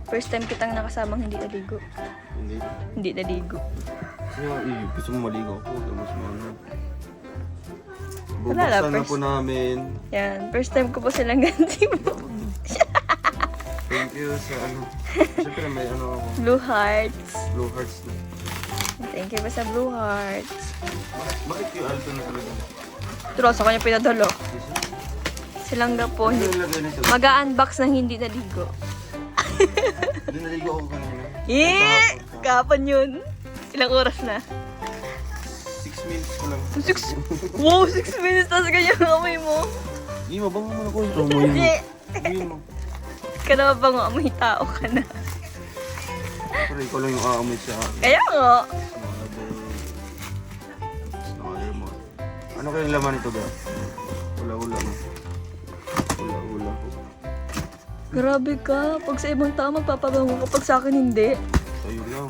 First time kitang nakasamang hindi naligo. Hindi. Hindi naligo. Kasi gusto mo maligo ako. Mas ano. Wala, Bubuksan na first- po namin. Yan, first time ko po silang ganti mo. Thank you sa ano. Siyempre may ano ako. Blue Hearts. Blue hearts na. Thank you po sa Blue Hearts. Bakit yung alto na talaga? Turo, sa kanya pinadalo. Silangga po. Ano yung lagay nito? Mag-unbox ng hindi naligo. Hindi naligo ako kanina. Kapan yun? Ilang oras na? 6 minutes ko lang. 6 minutes tapos ganyan ang amoy mo. Hindi, mabango mo na ko. Ito mo yun. Hindi. Yun mo. Ka na ba nga amoy tao ka na? Pero ikaw lang yung aamoy sa akin. Kaya nga. Snagger mo. Ano kayong laman ito ba? Ula-ula mo. Ula-ula ko. Grabe ka. Pag sa ibang tao magpapabango ka. Pag sa akin hindi. Sa'yo lang.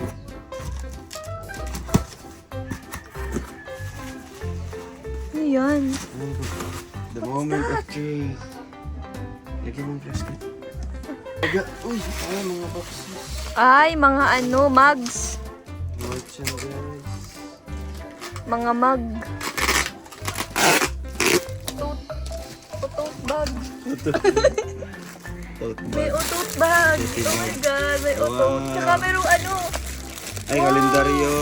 Ano yan? Ano ito? The moment of truth. Lagyan ng plastic. Uy, ay mga boxes. Ay, mga ano, mugs. Merchandise. Mga mug. Tote bag. May tote bag. Oh my God, may Wow. tote. Tsaka merong ano, Ay, kalendaryo.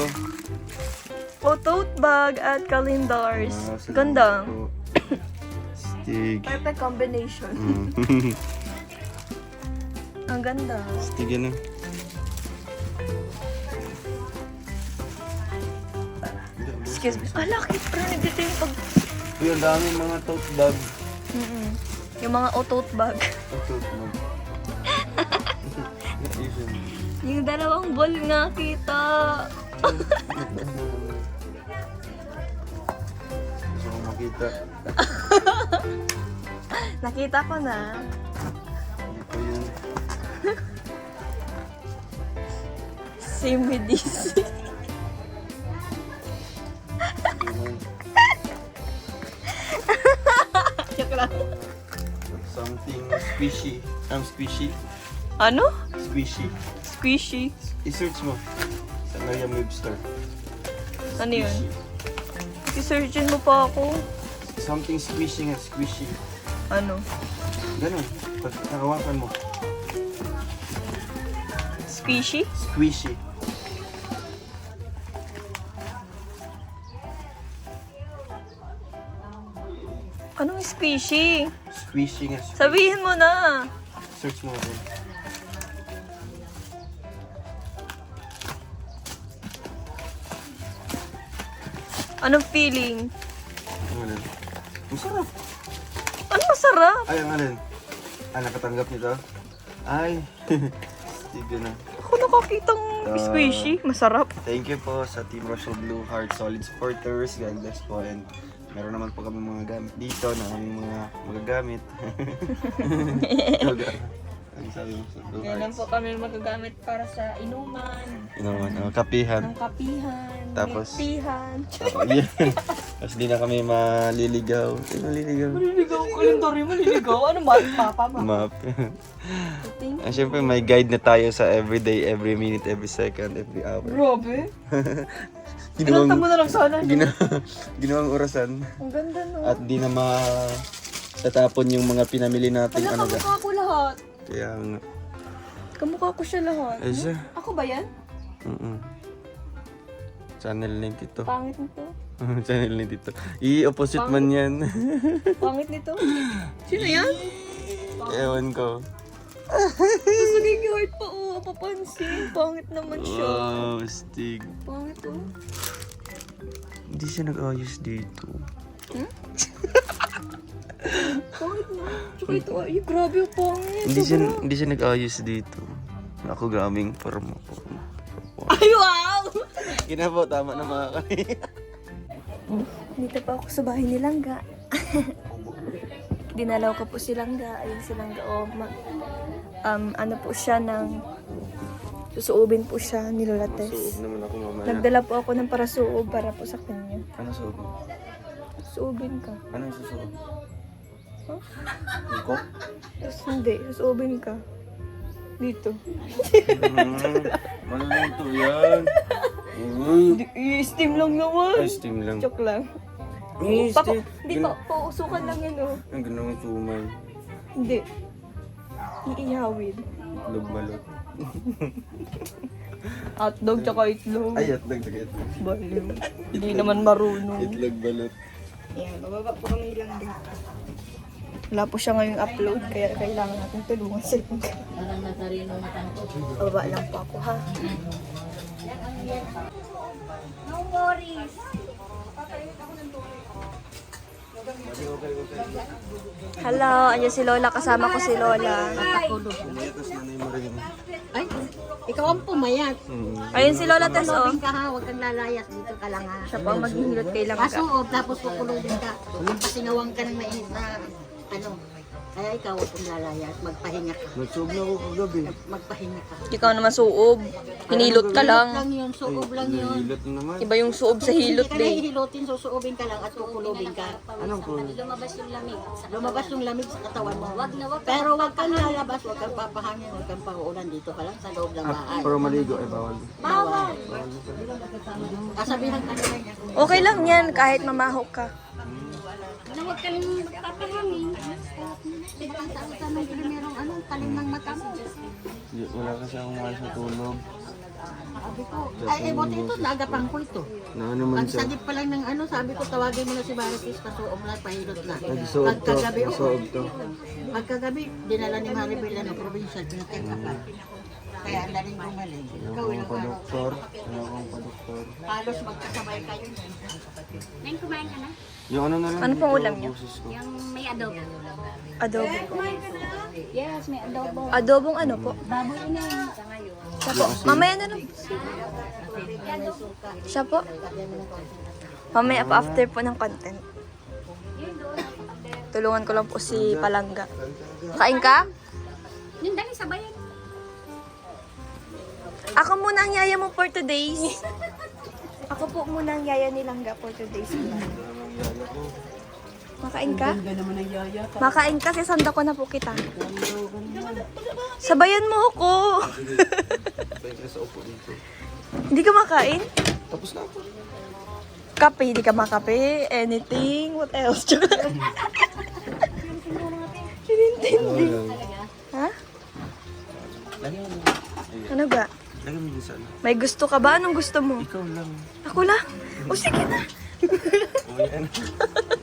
tote bag at calendars. Ah, salamat Ganda. po. Stig. Perfect combination. Ang ganda. Stig yan ah. Excuse me. Ah, lucky. Parang nandito yung pag... Uy, ang daming mga tote bag. Yung mga tote bag. Tote bag. Yung dalawang ball nga kita. Gusto ko makita. Nakita ko na. Ito yun. Same with this. Joke lang. Something squishy. Squishy. Ano? Squishy. Squishy. I-search mo sa Merriam-Webster. Ano yun? Squishy. I-searchin mo pa ako. Something squishy nga, squishy. Ano? Ganun. Pag nakawakan mo. Squishy? Squishy. Anong squishy? Squishy nga. Sabihin mo na. Search mo ako. Anong feeling? Ang alin? Masarap. Ano masarap? Ay, ang alin? Ah, nakatanggap nito? Ay. Sige na. Ako nakakitang squishy. Masarap. Thank you po sa Team Rochelle Blue Heart Solid Supporters. God bless po. And meron naman po kami mga gamit dito na aming mga magagamit. Ang sabi mo sa Blue Ganun Hearts? po kami magagamit para sa inuman, Inuman, kapihan. ng kapihan, Tapos- milktihan. Tapos di na kami maliligaw. Ay, maliligaw. Maliligaw ka yung Dory, maliligaw. Ano ba? Papa ma. Map. Thank Ah, syempre may guide na tayo sa everyday, every minute, every second, every hour. Grabe. Pinunta mo na lang sana. Ginawang orasan. Ang ganda no. At di na tatapon yung mga pinamili nating Wala, ano ga. kamukha ko lahat. Kaya nga. Kamukha ko siya lahat. Ay siya. Ako ba yan? Channel name dito. Pangit nito. Channel name dito. I-opposite man yan. Pangit nito. Sino yan? Ewan ko. Tapos naging heart pa oh. Papansin. Pangit naman siya. Wow, Stig. Pangit oh. Hindi siya nag-ayos dito. Pangit na. Tsaka ito ay grabe yung pangit. Hindi siya nag-ayos dito. Ako gaming forma. Ay wow! Ginabo, tama na mga kami. Dito pa ako sa bahay ni Langga. Dinalaw ko po si Langga. Ayun si Langga. Oh, ano po siya ng... Susuubin po siya ni Lola Tess. Suog naman ako mamaya. Nagdala po ako ng parasuob para po sa kanya. Ano suog? Suubin ka. Ano yung susuog? Huh? Iko? Tapos hindi. Suubin ka. Dito. Maluluto yan. Uy. I-steam lang naman. Ay, steam lang. Joke lang. Ay, steam. Hindi pa, pausukan lang yun oh. Ang ganun sumay. Hindi. Iihawin. Itlog balot. Hotdog tsaka itlog. Ay, itlog. Baliw. Hindi naman marunong. Itlog balot. Yan, bababa po kami ilang din. Wala po siya ngayong upload, kaya kailangan natin tulungan sila. Bababa lang po ako, ha? No worries. Hello, andyan si Lola. Kasama ko si Lola. Pumayatas na yung marin. Ay, ikaw ang pumayat. Ayun si Lola Tess, oh. Kulubin ka ha, huwag kang lalayas. Dito ka lang ha. Siya po ang maghihilot kay Langga. Kasuob, tapos kukulubin ka. Pasingawang ka ng mainit na, ano. Kaya ikaw huwag kang lalayas. Magpahinga ka. Nagsuog na ako kagabi. Magpahinga ka. Ikaw naman suob. Hinilot ka lang. Lang yun, suob lang yun. Hilot na naman. Iba yung suob sa hilot, Hindi ka din. nahihilutin, susuobin ka lang at kukulubin ka. Anong po? Lumabas yung lamig sa katawan mo. Pero huwag kang lalabas, huwag kang papahangin, huwag kang pauulan. Dito ka lang sa loob ng bahay. Pero maligo ay bawal. Bawal. Kasabihan ka nila niya. Okay lang yan, kahit mamahok ka. Na huwag ka lang papahangin. Diba ang sabi sa mga merong ano, talim ng mata mo. Wala kasi akong mahal sa tulog. Sabi ko, ay buti ito, naagapang ko ito. Na ano man Ang siya. sagip pa lang ng ano, sabi ko tawagin mo na si Marites, pasuom na, pahilot na. Nagsuog to. Pagkagabi, Nagsuog to. pagkagabi, dinala ni Maribel na provincial, pinatek up. Kaya ang daling gumaling. Ikaw ilang araw. Pa-doktor. Wala akong pa-doktor. Halos magkasabay kayo. Neng, kumain ka na? Yung ano na lang. Ano pong dito, ulam niyo? boses ko. Yung may adobo. Adobo po. Yes, may adobo. Adobong ano po? Baboy na yun. Sa ngayon. Siya po. Mamaya na lang. Siya po. Mamaya pa after po ng content. Tulungan ko lang po si Palangga. Kain ka? Yun, dali, sabayan. Ako muna ang yaya mo for today's. Ako po muna ang yaya ni Langga for today's vlog. Makain ka? Makain ka, sasanda ko na po kita. Sabayan mo ako. Pwede ka sa upo dito. Hindi ka makain? Tapos na ako. Kape, hindi ka makape. Anything, what else? Hinintindi. Ha? Lagyan mo. Ano ba? Lagyan mo din sa ano. May gusto ka ba? Anong gusto mo? Ikaw lang. Ako lang? O sige na. O yan.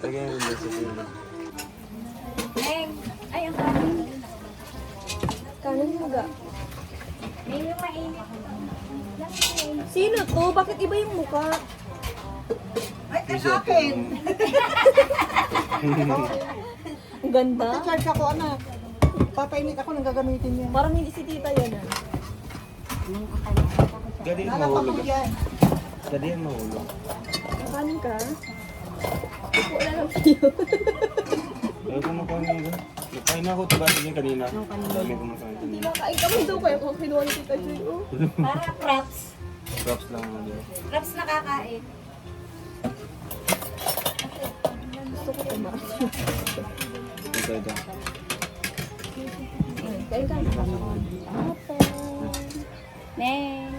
Lagyan mo din sa sila. Neng, ay, ang kanin. Kanin mo ga? May yung mainit. Sino to? Bakit iba yung mukha? Ay, akin! Ang ganda. Charge ako, anak. Papainit ako nang gagamitin niya. Parang hindi si tita yan ah. Gadi yan mahulog. Gadi yan mahulog. Kanin ka? Upo na lang sa'yo. Ayaw ko makain nga. Nakain ako ito ba niya kanina? Dami ko makain kanina. Kain ka man daw kayo kung kinuha ni tita Joy. Oh. Para props. Props lang ako dito. Props na kakain. Gusto ko tumaas. Ito, ito. Kain ka. Neng.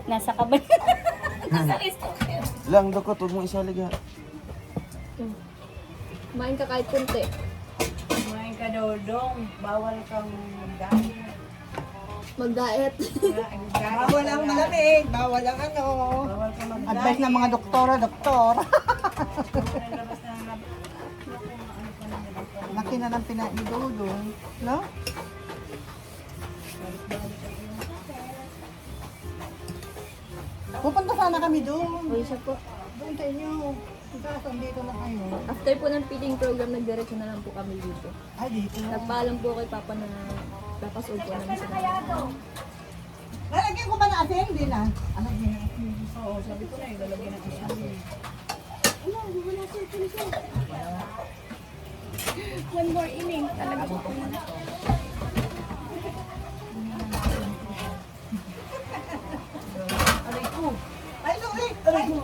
Nasa ka ba? Nasa listo. Lang, dakot. Huwag mo isalig ha. Kumain ka kahit kunti. Kumain ka, Dodong. Bawal kang mag-diet. Mag-diet. Bawal ang malamig. Bawal ang ano. Advice ng mga doktor. Laki na ng pinain ni Dodong. No? Pupunta sana kami doon. O, isa po. Doon sa inyo. Kaso dito na kayo. After po ng feeding program, nagdiretso na lang po kami dito. Ay, dito. Nagpaalam po kay Papa na papasold po namin sa kanila. Lalagyan ko ba na asin? Hindi na. Ano, hindi na. Oo, sabi ko na eh. Lalagyan ng asin. One more inning. Talaga po. Ay, sorry! Aray ko!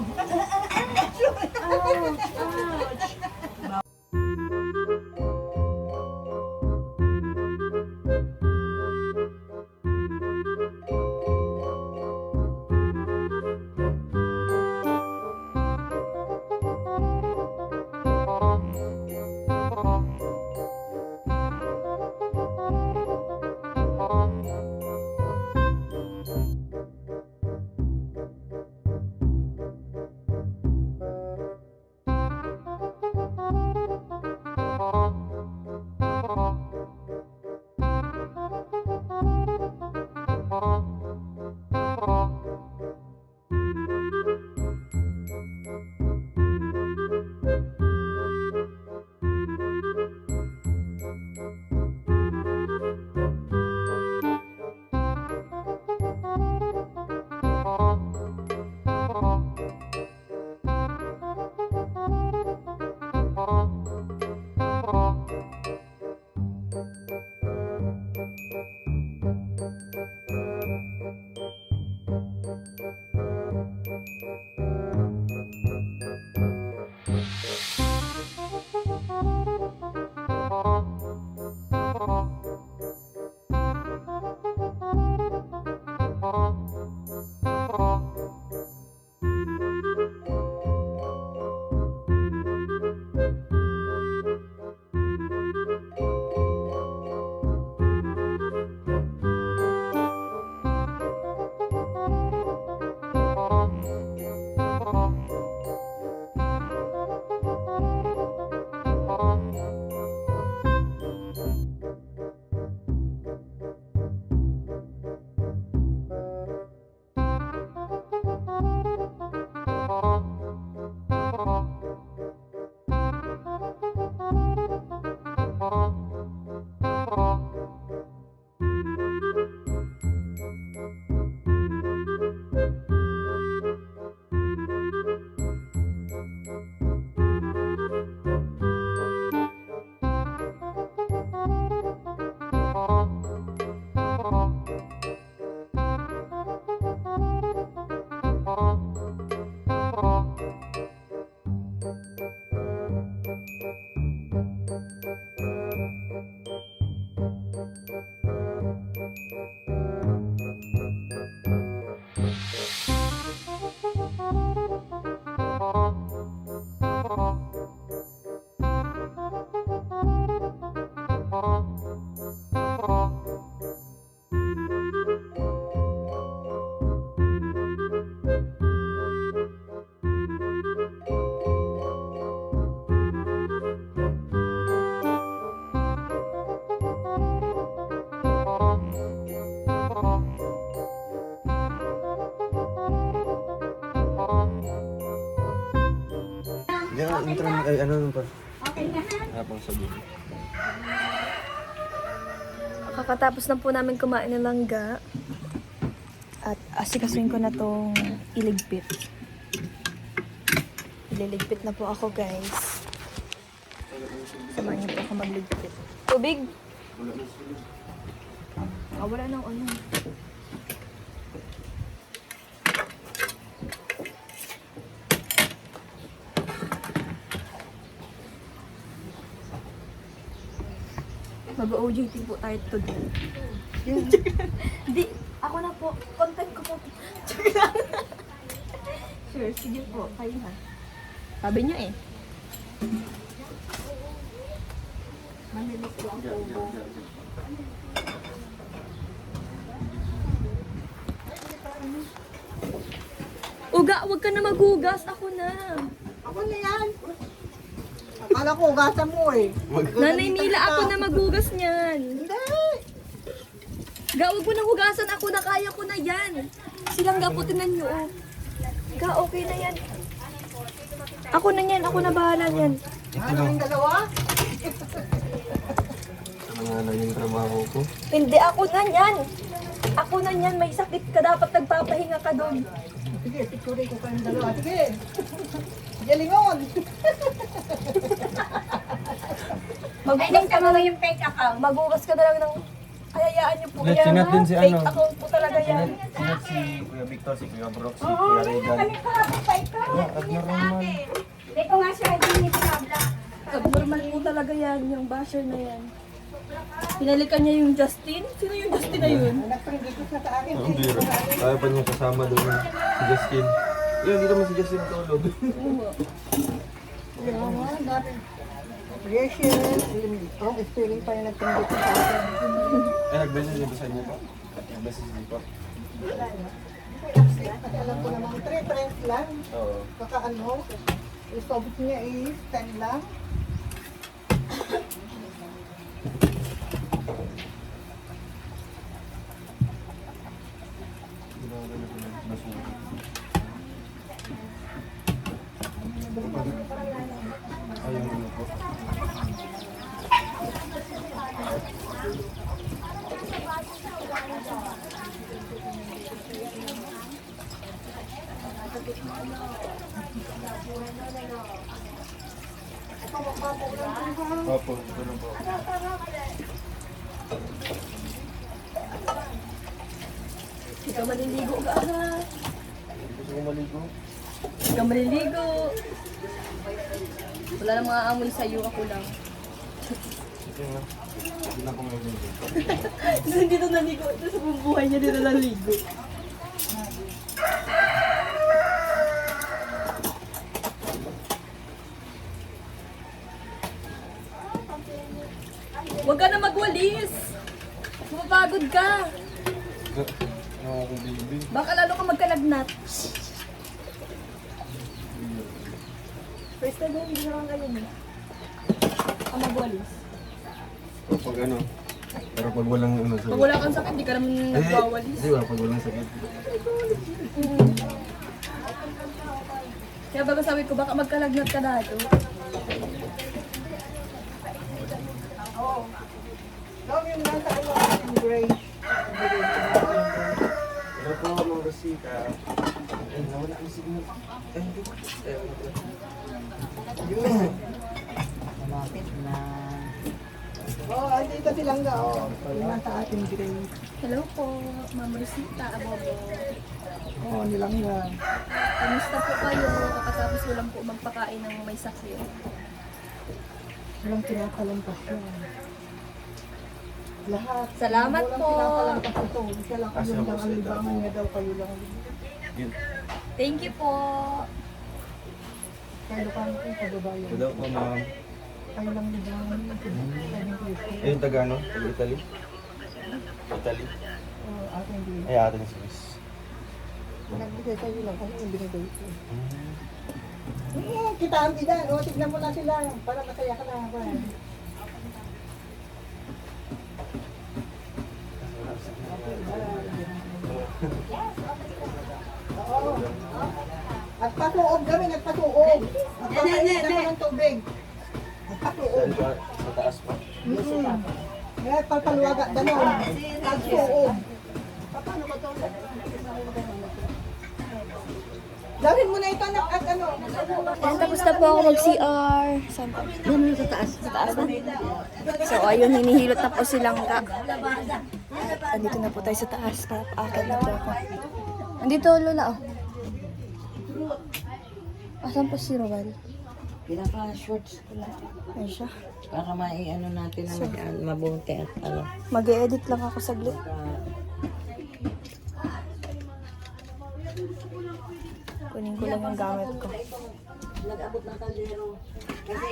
Hindi nga, intro ay ano nung pa. Okay na ha? Habang sabihin. Kakatapos na po namin kumain ng langga. At asikasuin ko na tong iligpit. Ililigpit na po ako, guys. Samahan niyo po ako magligpit. Tubig? Wala nang ano. Mag-OJT po tayo today. Hindi, ako na po. Content ko po. Sure, sige po. Kayo na. Sabi niyo eh. Manilis po ang kubo. Uga, wag ka na maghugas. Ako na. Ako na yan. Akala ko, ugasan mo eh. Nanay Mila, ako na maghugas niyan. Hindi. Ga, wag mo nang hugasan. Ako na, kaya ko na yan. Silang gaputin nyo, oh. Ga, okay na yan. Ako na yan. Ako na bahala yan. Ano yung dalawa? Ano nga lang yung trabaho ko? Hindi, ako na yan. Ako na yan. May sakit ka. Dapat nagpapahinga ka doon. Sige, picture ko kayong dalawa. Sige. Galingon. Maghugas ka na lang. yung fake account. Maghugas ka na lang ng... Hayayaan niyo po Let's yan. sinat din si Fake ano. account po talaga yan. Sinat si Kuya Victor, si Kuya Brock, si Kuya Regan. Abnormal. Hindi ko nga siya, hindi niya pinabla. Abnormal po talaga yan. Yung basher na yan. Pinalikan niya yung Justin. Sino yung Justin na yun? Nagpringgit sa sa akin. Ang biro. Kaya pa niya kasama doon si Justin. Yun, hindi naman si Justin tulog. Precious. Ang spelling pa yung nagpringgit sa akin. Ay, nag-message niya ba sa inyo pa? Nag-message niyo pa? Alam ko naman, 3 friends lang. Oo. Baka ano, yung sobit niya is 10 lang. Ayun ano po. Opo, ito lang po. Ikaw maliligo ka ha. Gusto ko maligo? Ikaw maliligo. Wala nang mga amoy sa'yo. Ako lang. Sige nga. Hindi lang ko maligo. Dito naligo. Ito sa buhay niya dito naligo. Huwag ka na magwalis. Mapagod ka. Oo, ako baby. Baka lalo ka magkalagnat. First time mo, hindi naman kayo eh. Ang magwalis. Pag ano, pero pag walang ano sa... Pag wala kang sakit, hindi ka naman nagwawalis. Di ba, pag walang sakit. Kaya baga sabi ko, baka magkalagnat ka na ito. Love yung nasa ano, yung gray. Pero po, mga Rosita. Ay, nawala ang signal. Ay, hindi. Yun. Malapit na. Oh, andito silang ga, oh. Yung nasa ating gray. Hello po, Ma'am Rosita, Abobo. Oh, nilang ga. Kumusta po kayo? Kakatapos ko lang po magpakain ng may sakit. Walang kinakalampas yun. Lahat. Salamat po. Kasi ito, isa lang Kasi yun ako lang sa ang ito. libangan niya daw kayo lang. Yun. Thank you po. Kayo pa rin kababayan. Ito daw po, ma'am. Kayo lang libangan niya. Ayun, taga ano? Taga Italy? Italy? Ating din. Ay, ate ni Sis. Nagbigay kayo lang kami yung binigay ko. Kita ang bidan. O, tignan mo na sila. Para masaya ka na. Oo. At patuog kami, nagpatuog. Nagpapait naman ng tubig. Nagpatuog. Saan pa? Sa taas pa? Kaya pagpaluwaga, gano'n. Nagtuog. Paano ba ito? Gawin mo na ito anak, at ano. Ayan, tapos na po ako mag-CR. Saan pa? Doon sa taas. Sa taas na. So, ayun, hinihilot na po silang ka. Andito na po tayo sa taas. Paakit na po ako. Andito, Lola, oh. Asan po si Rogal? Pinaka-shorts ko lang. Ayun siya. Para mai-ano natin na mabuti at ano. Mag-e-edit lang ako saglit. Kunin ko lang yung gamit ko. Nag-abot ng kaldero. Kasi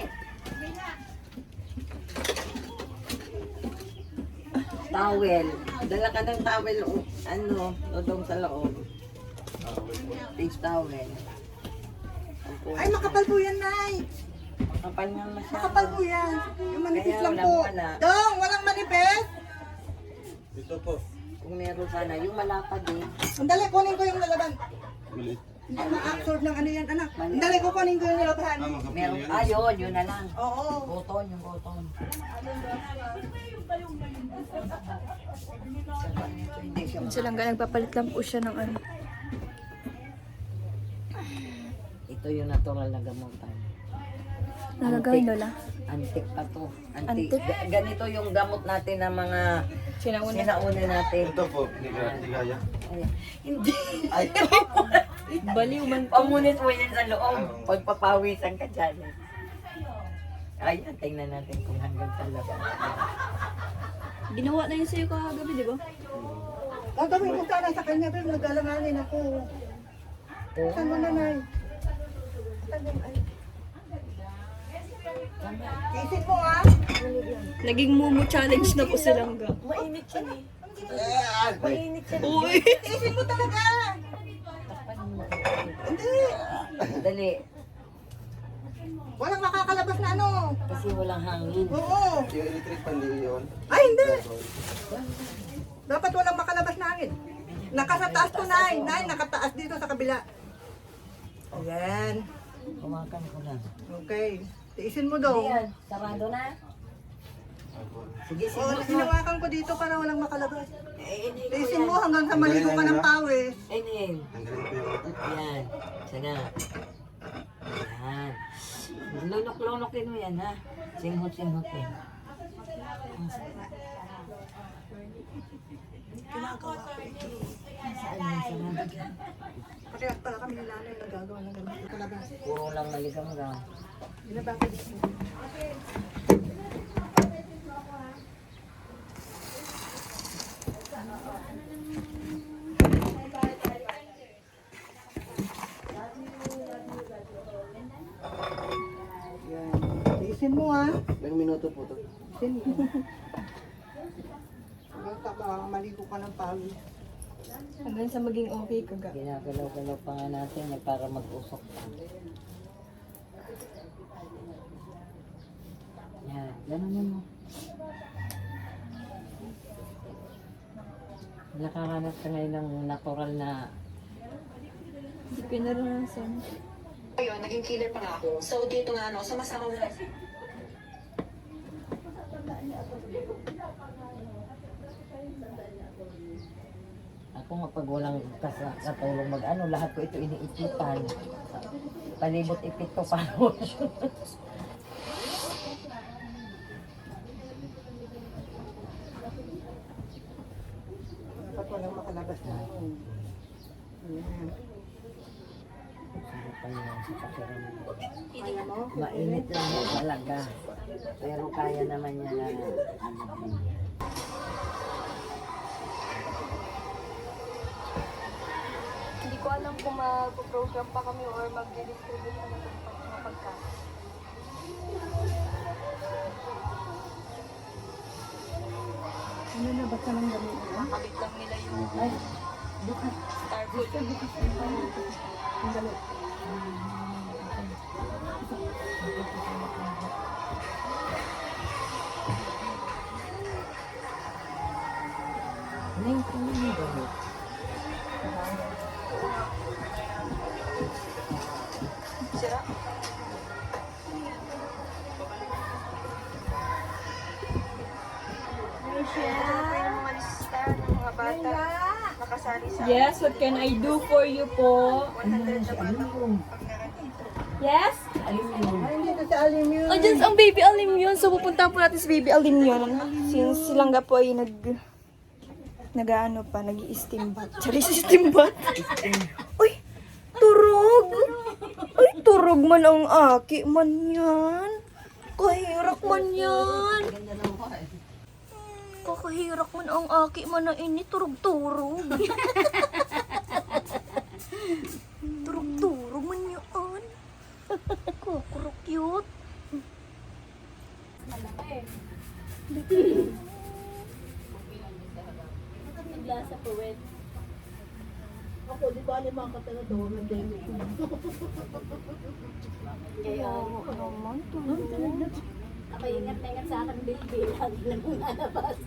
towel. Dala ka ng towel ano, dodong sa loob. Face towel. Ay, makapal po yan, Nay. Kapal nga masyado. Makapal po yan. Yung manipis Kaya lang walang po. wala. Dong, walang manipis. Ito po. Kung meron sana, yung malapad eh. Sandali, kunin ko yung lalaban. Maliit. Hindi ma-absorb ng ano yan, anak. Sandali ko kunin ko yung lalaban. Meron, yun na lang. Oo. Buton, yung buton. Hindi siya Yun silang nagpapalit lang po siya ng ano. Ito yung natural na gamutan. Nalagay, Lola. Antik pa to. Antik? Ganito yung gamot natin ng mga sinauna natin. Ito po, hindi kaya. Ay, hindi. Ay, Baliw man. Pamunit mo yan sa loob. Pagpapawisan ka dyan. Ayan, tingnan natin kung hanggang sa labas. Ginawa na yun sa'yo kagabi, di ba? Gagawin mo sana sa kanya, pero nag-alanganin ako. Saan mo na, Nay? Isip mo, ha? Naging Momo challenge na po silang ga. Mainit yan eh. Mainit yan. Uy! Isip mo talaga! Hindi! Dali. Walang makakalabas na ano. Kasi walang hangin. Oo. yung electric pan di yun. Ay, hindi. Dapat walang makalabas na hangin. Nakasa taas to, Nay. Nay, nakataas dito sa kabila. Ayan. Kumakan ko na. Okay. Tiisin mo daw. Ayan, sarado na. Sige, Oo, sige. hinawakan ko dito para walang makalabas. Inhale ko Tiisin yan. mo hanggang sa maligo ka ng pawis. Inhale. Tanggalin ko yung Yan. Sana. Yan. Lunok-lunokin mo yan, ha? Singhot-singhotin. Saan yung sarado? Kaya pala kami ni nanay nagagawa ng ganito kalabas. Puro lang maligam ka. Binabati dito. Yan. Tiisin mo, ha? Ilang minuto po to? Tiisin mo. Hanggang sa maligo ka ng pawis. Hanggang sa maging okay ka ga. Ginagalaw-galaw pa nga natin eh, para mag-usok pa. Yan. Ganun mo. Nakakanas ka ngayon ng natural na Hindi pinaranasan. Ayun, naging killer pa nga ako. So, dito nga, no, sama-sama mo. ako nga pag walang katulong mag-ano, lahat ko ito iniipitan. Palibot ipit ko pa. Dapat walang makalabas na hangin. Ayan. Kaya mo? Mainit lang yung talaga. Pero kaya naman niya na mag-program pa kami or mag-distribute kami ng mga pagkain. Ano na ba ka lang gamit? Nakabit lang nila yung Starfood. Ang galit. Sira. Yung mga lista ng mga bata nakasali sa Yes, what can I do for you po? 100 na bata pag narandito. Yes? Ay, hindi na sa alim yun. Oh, dyan ang baby alim yun. So, pupunta po natin sa baby alim yun. Since silang po ay nag-ano pa, nag-i-steam bath. Sorry, steam bath. Uy, turog. Uy, turog man ang aki man yan. Kahirak man yan. Kakahirak man ang aki man na ini. Turog-turog. Turog-turog man yan. Kukurok cute. Naglasa po, wet. Ako, di ba alim ang katala doon ng David? Kaya naman to. Ako ingat na ingat sa akin, baby. Lagi lang kong nalabas.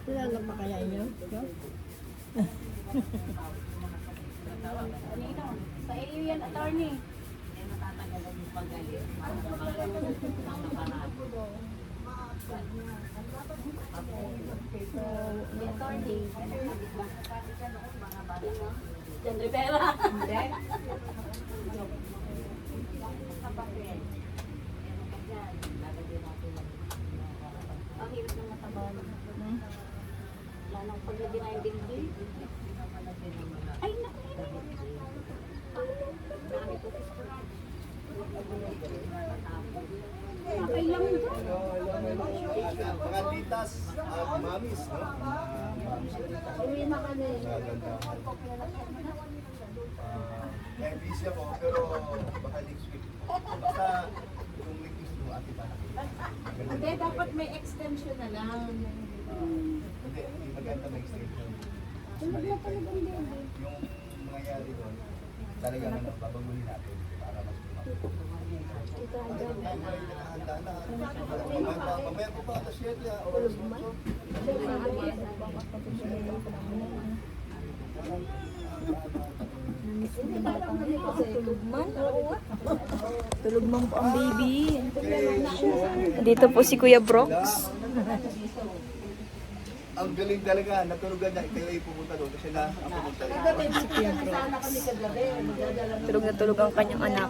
Wala lang ba kaya inyo? Sa iyo yan, attorney. Attorney. Jan Rivera. Ang hirap ng mataba. Wala nang paglagyan na yung dingding. Ay, naku. Okay lang ito. Mga titas, mamis, no? Uwi na kami. Kaya busy ako, pero baka next week. Basta yung weekends mo, ati pa. Hindi, dapat may extension na lang. Hindi, maganda may extension. Yung mangyayari doon, talagang babaguhin natin para mas mamaya po pa, alas 7, oras mo. Tulog man. Tulog man po ang baby. Dito po si Kuya Brox. Ang galing talaga, natulugan niya, kayo ay pumunta doon kasi na ang pumunta rin. Sana kami kagabi. Magdadala ng... Tulog na tulog ang kanyang anak.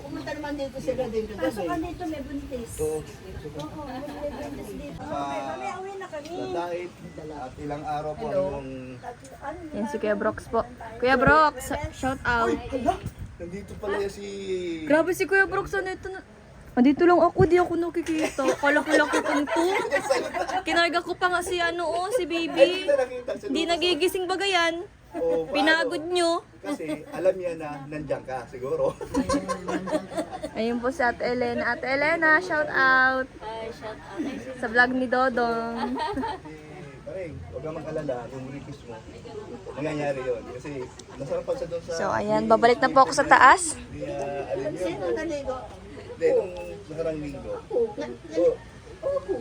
Pumunta naman dito sila din kagabi. Dito may buntis. So, Mamaya uwi na kami. sa diet, at ilang araw po yung Yan si Kuya Brox po. Kuya Brox, shout out. nandito pala yan si... Grabe si Kuya Brox, ano ito na... Andito lang ako, di ako nakikita. Kalaki-laki kong to. Kinarga ko pa nga si si baby. Di nagigising baga yan. O, Pinagod nyo. Kasi alam niya na nandiyan ka, siguro. Ayun po si Ate Elena. Ate Elena, shout out. Sa vlog ni Dodong. Pareng, huwag kang mag-alala, yung request mo, mangyayari yun. Kasi nasarapan sa doon sa... So ayan, babalik na po ako sa taas. Alam niyo, Naligo. hindi, nung nakarang linggo. So,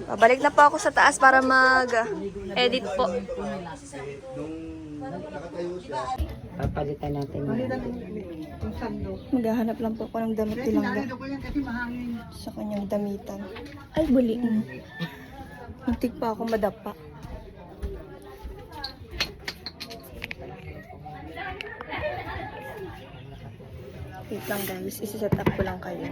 Babalik na po ako sa taas para mag-edit po. nung nakatayo siya, Papalitan natin. Yung sando. Maghahanap lang po ako ng damit tilangga Naligo ko yan kasi mahangin. sa kanyang damitan. Ay, buli. Muntik pa ako madapa. Wait lang guys, isi-set up ko lang kayo.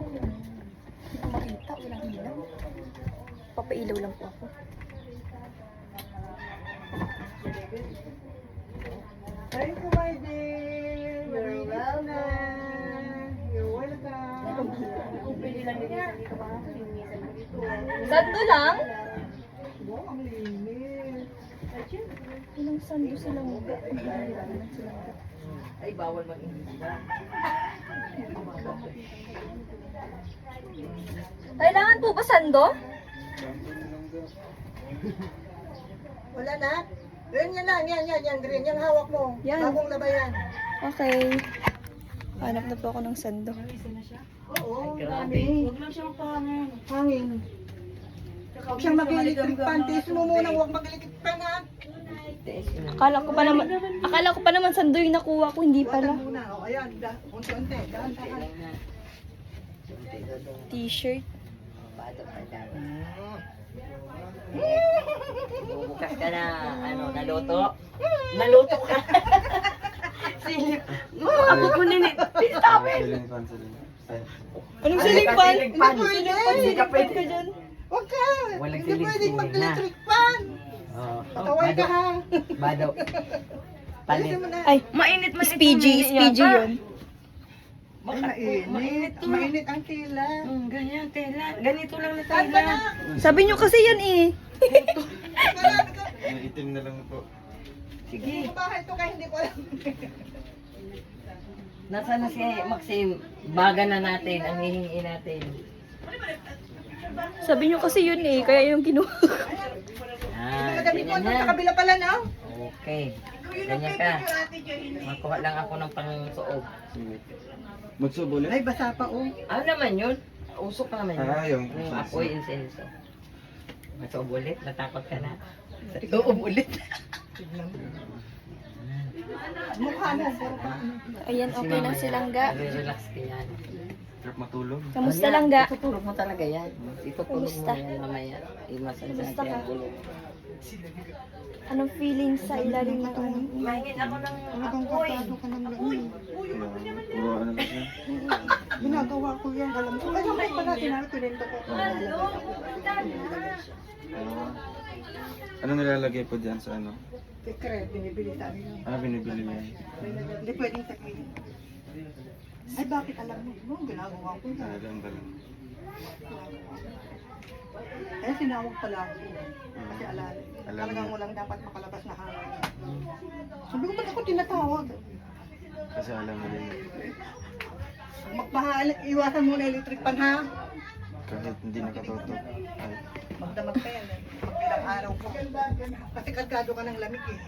Hindi ko makita, walang ilaw. Papailaw lang po ako. Thank you, my dear. You're welcome. Sando lang? Ilang sando silang Ay, bawal mag-inom. Kailangan po ba sando? Wala na? Yan lang, yan, green. Yung hawak mo. Yan. Bagong labayan. Okay. Hanap na po ako ng sando. Oo, Grabe. Huwag lang siyang hangin. Huwag siyang mag-electric pan. Tiis mo muna, huwag mag-electric pan ha. Akala ko pa naman sando yung nakuha ko, hindi pala. Huwag muna. O, ayan, unti-unti. Dahan-dahan. T-shirt. Bukas ka na, naluto? Naluto ka. Silip. Ako ko ninit. Ceiling fan, ceiling fan. Anong ceiling fan? Ceiling fan. Hindi ka pwede. ka dyan. Huwag ka. Walang Hindi siling pwedeng siling mag-electric pan. Pataway ka ha. Badaw. Palit. Ay, Mainit SPG yun. Mainit ang tila. Ganyan, tela. Ganito lang na Saan ka na? Sabi nyo kasi yan eh. May itim na lang po. Sige. Sa bahay to kaya hindi ko alam. Nasaan na si Maxim? Baga na natin, ang hihingi natin. Sabi nyo kasi yun eh, kaya yung kinuha ko. Madami ko ganyan sa na. kabila pala na. Okay. Ganyan ka. Makuha lang ako ng pang-suob. Sige. Magsubo ulit? Ay, basa pa oh. Ano naman yun? Usok pa naman yun. Yung Apoy insenso. Masuob ulit? Natakot ka na? Suob ulit. Mukha mo, puro pa. Ayan, okay na si Langga. Relax ka yan. Trap matulog. Kamusta Langga? Itutulog mo talaga yan. Itutulog mo Kamusta? yan mamaya. Imasan sa Kamusta ka? ang tulog. Anong feeling sa ilalim ng ano? Mahingin ako ng Talagang kartado ka ng lamin. Puro ano na siya. Ginagawa ko yan, alam ko. Alam ko pala, tinarapinento ko. Ano nilalagay po dyan sa ano? Secret, binibili tayo. Binibili mo yan. Hindi pwedeng sabihin. Ay, bakit alam mo? No, ginagawa ko yan. Talagang galing. Kaya sinawag pala ako. Kasi alala. Alam Talagang niya. walang dapat makalabas na hangin. Sabi ko, ba't ako tinatawag? Kasi alam mo din. Magpahal, iwasan mo na electric pan ha. Kahit hindi nakatutok. Ay. Magdamag pa yan eh. Magbilang araw ko. Kasi kargado ka ng lamig eh.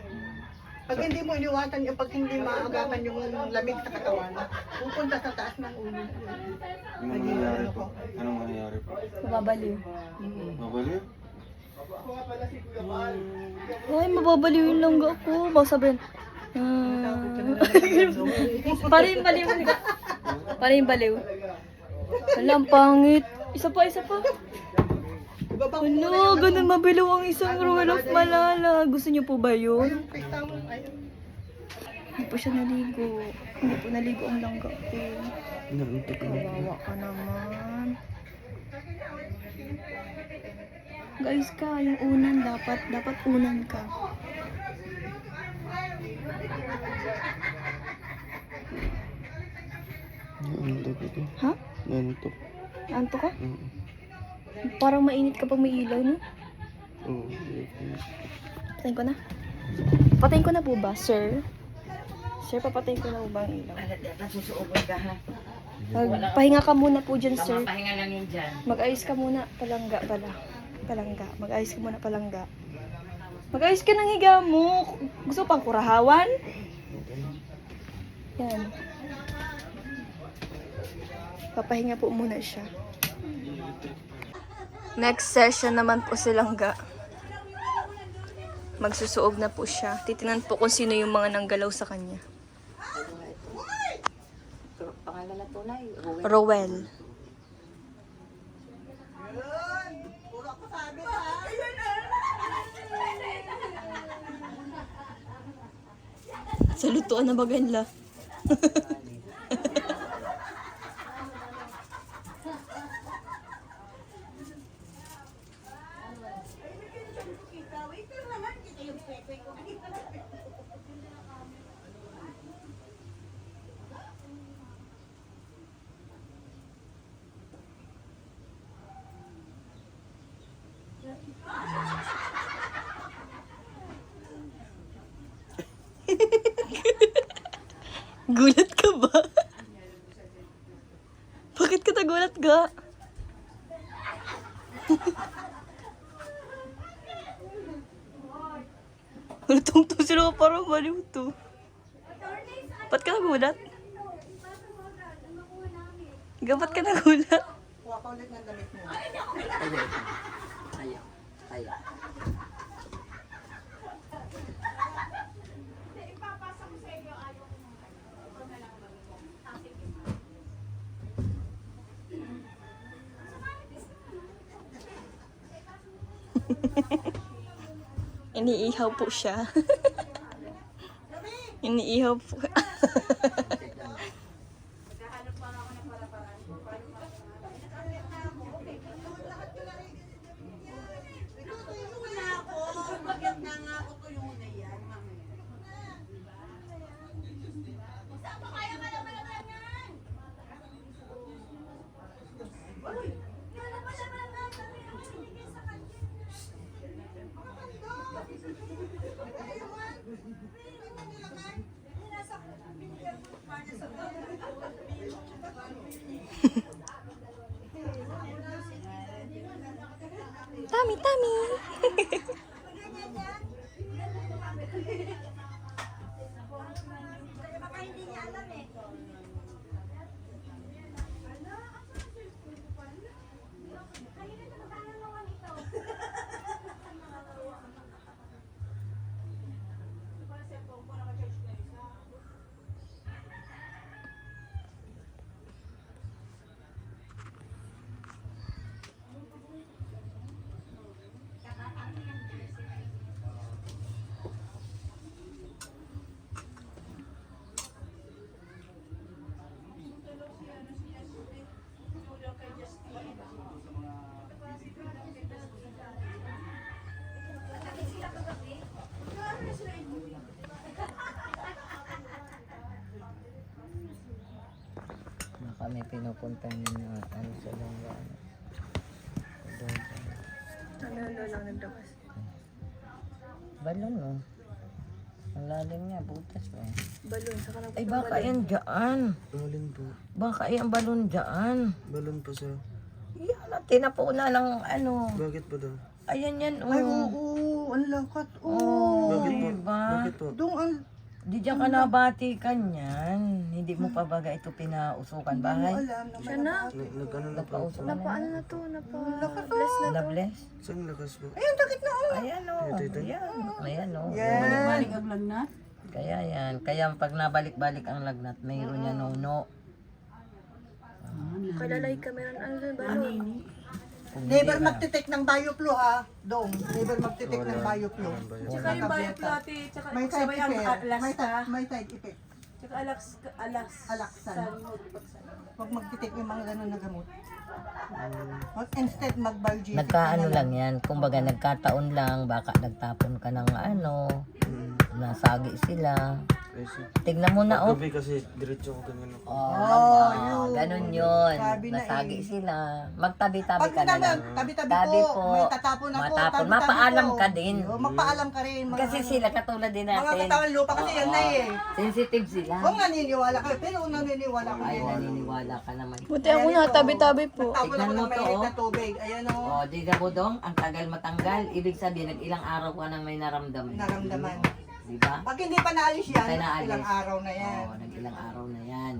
Pag hindi mo iniwasan yung pag hindi maagapan yung lamig sa katawan, pupunta sa taas ng ulo. Anong mangyayari po? Anong mangyayari po? Mababaliw. Mabaliw? Ay, mababaliw yung Langga ko. Baka sabihin, para yung baliw. Para yung baliw. Wala, ang pangit. Isa pa. Ano, ganun mabilaw ang isang Royal of Malala. Gusto niyo po ba yun? Hindi po siya naligo. Hindi po naligo ang Langga ko. Kawawa ka naman. Guys ka, yung unan dapat unan ka. Nantok ito. Ha? Nantok. Anto ka? Parang mainit kapag may ilaw, no? Oo. Patayin ko na. Patayin ko na po ba, sir? Sir, papatayin ko na po ba ang ilaw? Nasusuobod ka ha. Pahinga ka muna po dyan, sir. Pahinga lang yun dyan. Mag-ayos ka muna, palangga pala. Palangga. Mag-ayos ka muna, palangga. Mag-ayos ka ng higa mo. Gusto pang kurahawan? Yan. Papahinga po muna siya. Next session naman po si Langga. Magsusuog na po siya. Titinan po kung sino yung mga nanggalaw sa kanya. Pangalan na tunay, Rowel. Sa lutuan na baganla. Gulat ka ba? Bakit ka nagulat ga? Lutong to sila parang baliw to. Ba't ka nagulat? Ba't ka nagulat? Kuha ka ulit ng damit mo. Ayaw. Iniihaw po siya. Iniihaw po. Tami. Kami pinupunta niyo ano sa Longgan. Ano lang nagdakas? Balon no. Ang lalim niya, butas eh. Balon, saka lang Ay baka yan dyan. Balon po. Baka yan balon dyan. Balon po sa... Yan, tinapuna ng ano. Bakit po daw? Ayan yan, Ay, oh. oo, ang lakat. Bakit po? Diba? Bakit po? Doon ang... Di dyan ka nabatikan yan. Hindi mo pa baga ito pinausukan bahay. Alam na Siya na. Nag-ano na po? Napausukan na. Paano na to? Napa-bless na. Nabless? Saan lakas po? Ayun, takit na oh. Ayan o. Ayan. Ayan o. Yan. Kaya yan. Kaya pag nabalik-balik ang lagnat, mayroon yan no. Kalalay ka, meron ano dun, balon. Never magtitik ng bioflu ha. Dong, never magtitik ng bioflu. Tsaka yung bioflate, tsaka May side sabay ang effect. alasta, May side effect. tsaka Alaksan. alaksan. Huwag magtitik yung mga ganun na gamot. Instead mag-biology. Nagkaano lang yan. Kumbaga nagkataon lang. Baka nagtapon ka ng ano. Nasagi sila. Tignan mo na oh. Gabi kasi diretso ko ganyan ako. Ganun yun. Sabi na Nasagi eh. sila. Magtabi-tabi Pag ka na lang. tabi-tabi Tabi po, po. may tatapon ako. Matapon. tabi-tabi Mapaalam po. ka din. Oo, magpaalam ka rin. Mga, Kasi sila katulad din mga natin. katawan lupa kasi yan na eh. Sensitive sila. Kung naniniwala kayo, pero kung naniniwala ko Ay, din. naniniwala ka naman. Buti ako na, tabi-tabi po. Tapon ako Tignan mo ng to, mainit oh. na tubig. Ayan o, O, di ka po dong, ang tagal matanggal. Ibig sabihin, nag-ilang araw ka nang may naramdaman. naramdaman. Di ba? Pag hindi pa naalis yan, Kaya naalis. ilang araw na yan. Oo, nag-ilang araw na yan.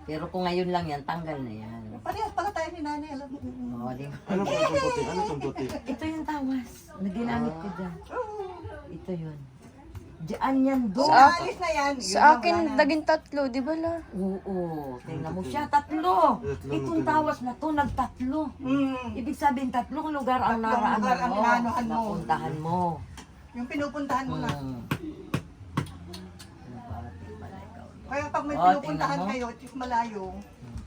Pero kung ngayon lang yan, tanggal na yan. Parehas pala tayo ni nanay, alam mo. Oo, di ba? Ano po itong puti? Ano itong puti? Ito yung tawas na ginamit ko dyan. Ito yun. Diyan yan Kung doon. naalis na yan, yun Sa lang, akin, wala na. naging 3, di ba la? Oo, tingnan mo siya, 3. Itong tawas na to, nagtatlo. Ibig sabihin, 3 lugar ang Tatlong lugar ang inaanohan mo. napuntahan mo. Yung pinupuntahan mo na. Nabati pala ikaw. Kaya pag may Oh, pinupuntahan tingnan mo. kayo, at is malayo,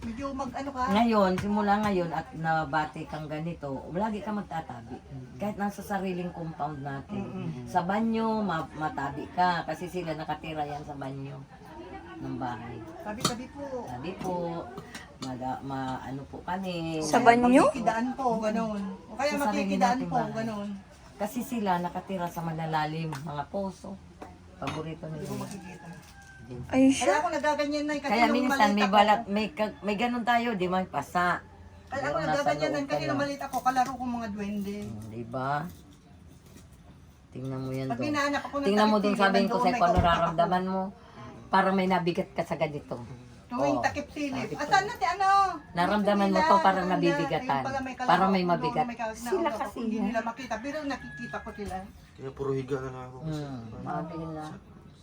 medyo mag-ano ka. Ngayon, simula ngayon at nabati kang ganito, lagi ka magtatabi. Kahit nasa sariling compound natin. Sa banyo, matabi ka. Kasi sila nakatira yan sa banyo ng bahay. Sabi-sabi po. Sabi po, ano po kami. Sa banyo? Makikidaan po, ganun. O kaya Sa sarili makikidaan nating po, bahay. ganun. Kasi sila nakatira sa malalalim, mga poso. Paborito Hindi ko nila. makikita. Ay, Kaya siya. ako nagaganyan na kasi Kaya nung minsan maliit may ako. balat, may ganun tayo, di ba? Pasa. Kaya ako Pero nasa nagaganyan loob kasi ka nung na. maliit ako, kalaro ko mga duwende. Di ba? Tingnan mo yan Pag doon. hinahanap ako ng Tingnan mo takip doon, silim, sabihin ko nandoon, sa'yo may kung ano kautak ako. nararamdaman mo. Parang may nabigat ka sa ganito. Tuwing Oo. takip silip. Sabi ko. Asan natin ano? Naramdaman mo Dito to, nila, parang doon na. nabibigatan. Ayun pala may kalaro Parang may ako doon, mabigat. may kalaro Sila ako, kasi hindi yan. nila makita, pero nakikita ko sila. Kaya puro higa na lang ako. Mabi na.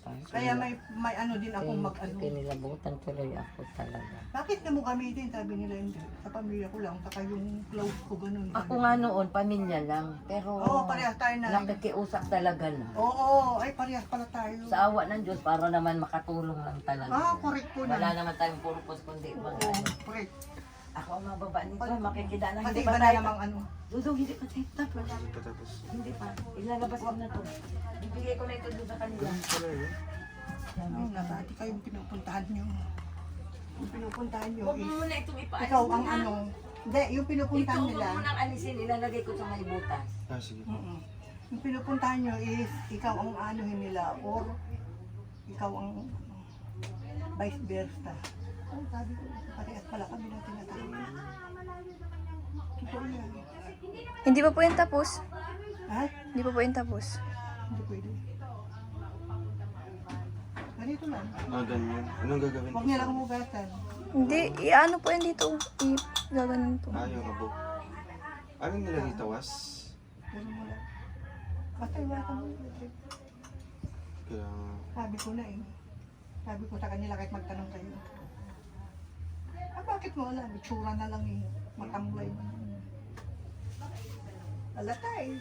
Kaya may ano din ako mag-ano. Kinilabutan tuloy ako talaga. Bakit na mo gamitin? Sabi nila hindi. Sa pamilya ko lang, saka yung close ko ganun. Ako nga noon, pamilya lang. Pero Oo, parehas tayo na. nakikiusap talaga na. Oo, ay parehas pala tayo. Sa awa ng Diyos, para naman makatulong lang talaga. Ah, correct po na. Wala naman tayong purpose kundi Oo, mag-ano. correct. Ako ang mababa nito, makikita na Pati hindi iba pa na tayo. namang ano. Dudong, hindi pa tayo tapos. Patapos. Hindi pa. Ilalabas ko na to. Bibigay ko na ito doon sa kanila. Ay, nabati kayong pinupuntahan nyo. Yung pinupuntahan nyo Huwag is, mo muna itong ipaalis ikaw ang muna. ano. Hindi, yung Ito, pinupuntahan huwag nila. mo nang alisin. Ilalagay ko sa may butas. Ah, sige. Mm-mm. Yung pinupuntahan nyo is, ikaw ang anuhin nila or ikaw ang vice versa. Oh, sabi ko, parehas pala kami na tinatawag. Totoo yan. Hindi pa po yan tapos. Ha? Hindi pa po yan tapos. Hindi pwede. Ganito lang. Ah, ganyan. Anong gagawin? Huwag niya lang umugatan. Hindi, iano po yan dito. Gaganon po. Ah, yung abo. Anong nilagay tawas? Puro mo lang. Basta iwasan mo. Kaya, Sabi ko na eh. Sabi ko sa kanila kahit magtanong kayo. Ah, bakit mo alam? Itsura na lang eh. Matamlay. Alata eh.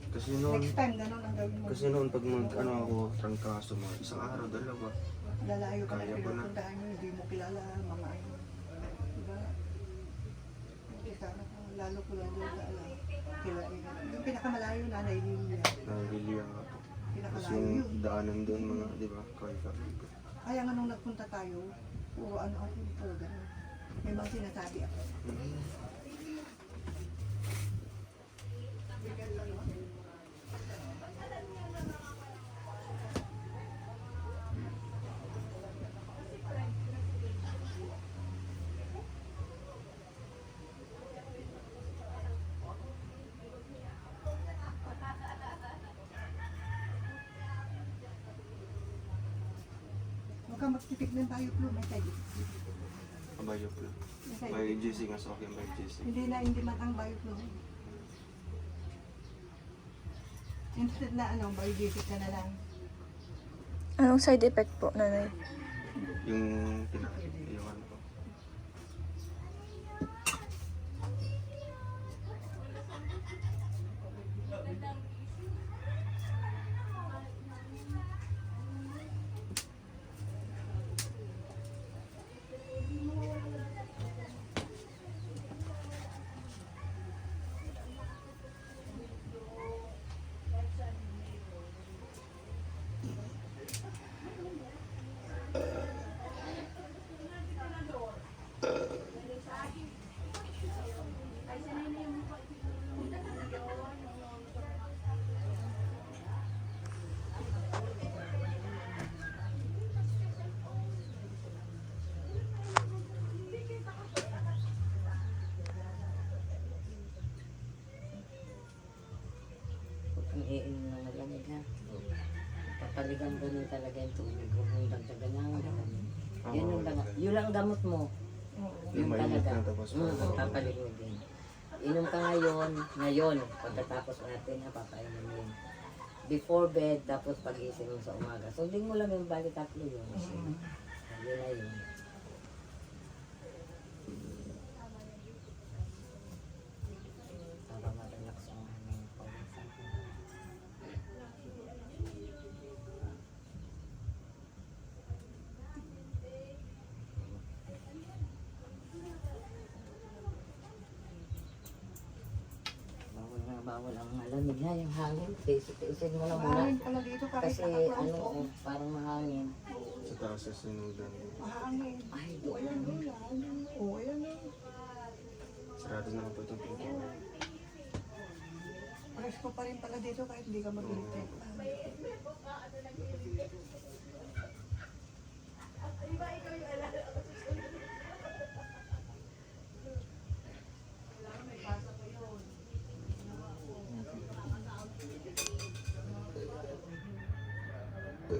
kasi noon, Next time, ganun ang gawin mo. kasi noon pag ano ako, trangkaso mo, isang araw, dalawa. Lalayo ka na Kaya ko na. pinupuntahan nyo, hindi mo kilala mga ano. Diba? Isa, lalo ko lalo sa alam. Yung pinakamalayo na Lilia. Nahihili ako. Tapos Pinakamalayo yung yun. daanan doon, mga, di ba? Kaya Kaya nga nung nagpunta tayo, puro ano ako, puro ganun. May mga sinasabi ako. Huwag kang magtipik ng tayo, Flo. May tayo. Kabayo po. May tayo. May GC nga sa akin, may GC. Hindi man ang bioflow. Instead na ano, biodiesel ka na lang. Anong side effect po, nanay? Yung pinaka-iwan ko. Ang iinom ng malamig ha. Papaligan ko rin talaga yung tubig. Huwag mong dagdagan ng gamot. Yun lang ang gamot mo. Yung Yun mainit talaga. na tapos Papaligudin. Inom ka ngayon, pagkatapos natin na papainumin. Before bed, tapos pag-isip mo sa umaga. Sundin mo lang yung bali tatlo yun. Yun na yun. Para ma-relax ang aming pag-isip. Bawal ang malamig ha, yung hangin. Tiisin mo lang muna. Mahangin pala dito kahit Kasi naka-close ano, ko. parang mahangin. sa taas sa sinudan. Mahangin. Ay, O ayan o, o ayan o. Sarado na po itong pinto. Presko pa rin pala dito kahit hindi ka mag-electric.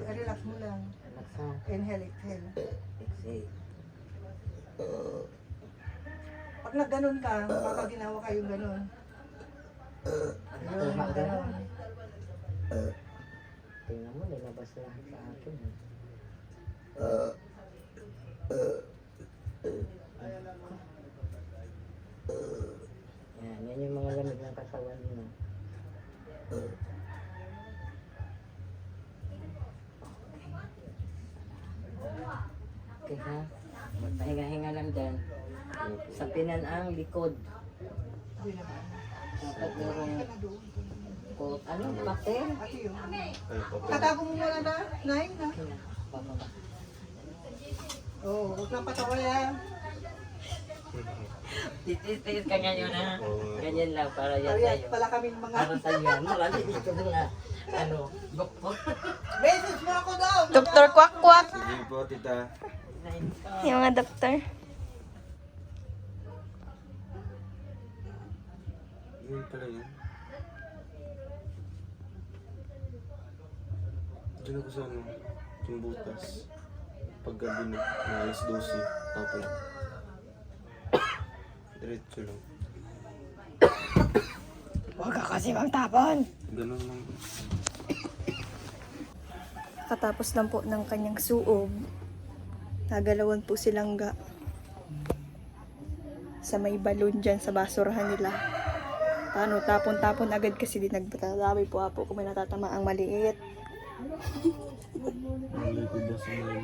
Relax mo lang. Inhale, exhale. Exhale. Pag nagganon ka, baka ginawa kayong ganon. Ayun, ganon. Tingnan mo, nilabas lahat sa akin. Yan yung mga lamig ng katawan mo. Okay ha? Pahinga-hinga lang dyan. Sa pinan ang likod. Dapat merong ano, papel. Ate yun. Ay, okay. Tatago mo muna na, Nay, na. Okay na, pababa. Oo, huwag na patawa yan. Titis-tis ka ngayon ha. Ganyan lang para yan Parehas sa'yo. pala kaming mga... Para sa'yo yan. Marami dito mga ano, gokpok. Message mo ako daw! Doktor Kwak Kwak. Sige po, tita. Yung mga doktor. Yun pala yun. Diyan ako sa ano, yung butas. Paggabi na, mga alas 12. Tapos, diretso lang. Huwag ka kasi magtapon. Ganun lang. Katapos lang po ng kanyang suob, nagalawan po silang sa may balon dyan sa basurahan nila. Paano, tapon-tapon agad kasi di nagtatalabi po kung may natatama ang maliit. Ang likod na sa mga